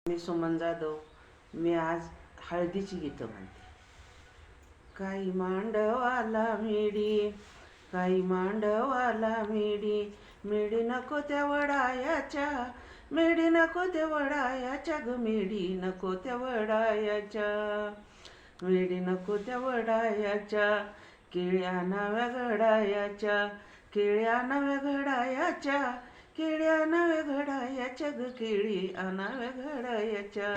मी सुमन जाधव. मी आज हळदीची गीतं म्हणते. काही मांडवाला मेडी, काही मांडवाला मेडी, मेडी नको त्या वडायाच्या, मेडी नको त्या वडायाच्या ग, मेडी नको त्या वडायाच्या, मेडी नको त्या वडायाच्या, केळ्या नव्या घडायाच्या, केळ्या नव्या घडायाच्या, केळ्या नव्या घडायाच्या ग, केळी आणाव्या घडायाच्या.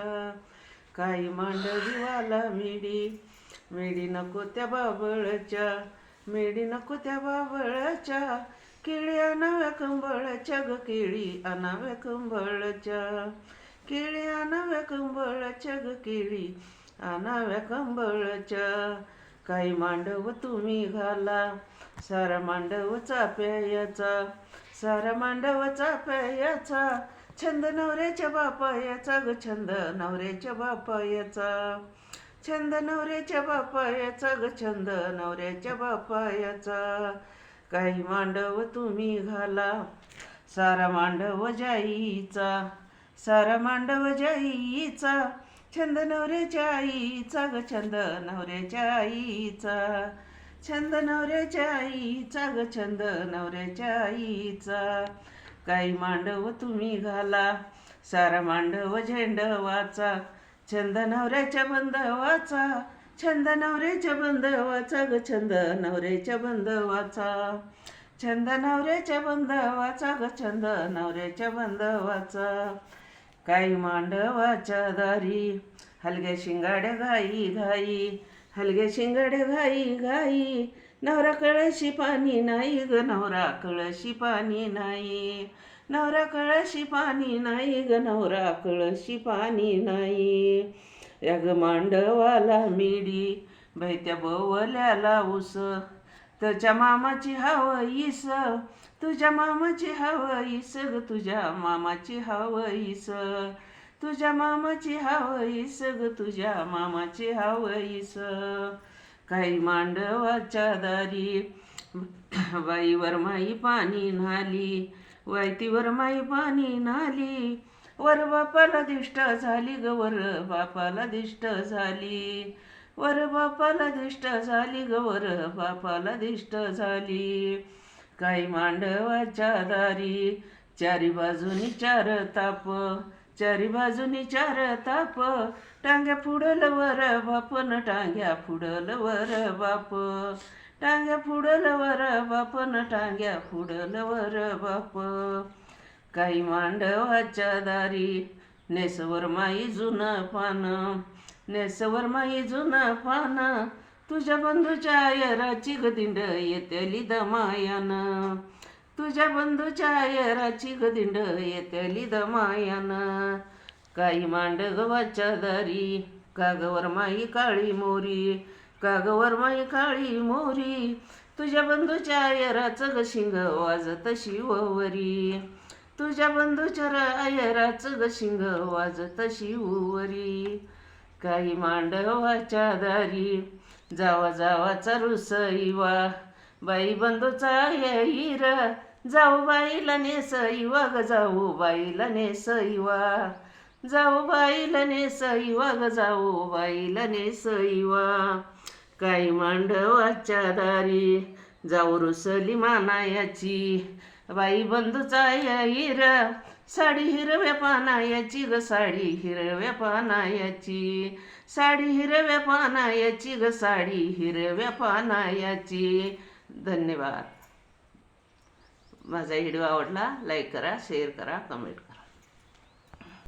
काही मांडवीवाला मेडी, मेडी नको त्या बाबळच्या, मेडी नको त्या बाबळच्या, केळी आणाव्या कंबळच्या ग, केळी आणाव्या कंबळच्या, केळी आणाव्या कंबळच्या ग, केळी आणाव्या कंबळच्या. काही मांडव तुम्ही घाला, सारा मांडव चाप्याचा, सारा मांडव चाप्याचा, छंद नवऱ्याच्या बापायाचा ग, छंद नवऱ्याच्या बापायाचा, छंद नवऱ्याच्या बापायाचा ग, छंद नवऱ्याच्या बापायाचा. काही मांडव तुम्ही घाला, सारा मांडव जाईचा, सारा मांडव जाईचा, छंद नवऱ्याच्या आईचा ग, छंद नवऱ्याच्या आईचा, छंद नवऱ्याच्या आईचा ग, छंद नवऱ्याच्या आईचा. काही मांडव तुम्ही घाला, सारा मांडव झेंडवाचा, छंद नवऱ्याच्या बंधवाचा, छंद नवऱ्याच्या बंधवाचा ग, छंद नवऱ्याच्या बंधवाचा, छंद नवऱ्याच्या बंधवाचा ग, छंद नवऱ्याच्या बंधवाचा. काही मांडवाच्या दारी, हलग्या शिंगाड्या घाई घाई, हलग्या शिंगाड्या घाई घाई, नवरा कळशी पाणी नाही ग, नवरा कळशी पाणी नाही, नवरा कळशी पाणी नाही ग, नवरा कळशी पाणी नाही. या ग मांडवाला मेडी, बैत्या बवल्याला उस, त्याच्या मामाची हवईस, तुझ्या मामाची हवईस ग, तुझ्या मामाची हवईस, तुझ्या मामाची हवईस ग, तुझ्या मामाची हवईस. काही मांडवाच्या दारी, बाईवर माई पाणी न्हाली, वायतीवर माई पाणी न्हाली, वर बापाला दिष्ट झाली ग, वर बापाला दिष्ट झाली, वर बापाला दिष्ट झाली ग, वर बापाला दिष्ट झाली. काही मांडवाच्या दारी, चारी बाजूनी चार ताप, चारी बाजूनी चार ताप, टांग्या फुडल वर बाप न टांग्या फुडल वर बाप, टांग्या फुडल वर बाप न टांग्या फुडल वर बाप. काही मांडवाच्या दारी, नेसवर माई जुन पान, नेसवर माई जुन पान, तुझ्या बंधूच्या आयराची ग दिंड येतेली दमायान, तुझ्या बंधूच्या आयराची ग दिंड येतेली दमायान. काही मांडवाच्या दारी, कागवर माई काळी मोरी, कागवर माई काळी मोरी, तुझ्या बंधूच्या आयराचं ग शिंग वाजत शिववरी, तुझ्या बंधूच्या आयराचं ग शिंग वाजत शिववरी. काही मांडवाच्या दारी, जावा जावाचा रुसईवा, बाई बंधूचा येईर, जाऊ बाईला नेसईवा ग, जाऊ बाईला नेसईवा, जाऊ बाईला नेसईवा ग, जाऊ बाईला नेसईवा. काही मांडवाच्या दारी, जाऊ रुसली मानायाची, बाई बंधूचा येईर, साडी हिरव्या पानायाची ग, साडी हिरव्या पानायाची, साडी हिरव्या पानायाची ग, साडी हिरव्या पानायाची. धन्यवाद. माझा व्हिडिओ आवडला, लाईक करा, शेअर करा, कमेंट करा.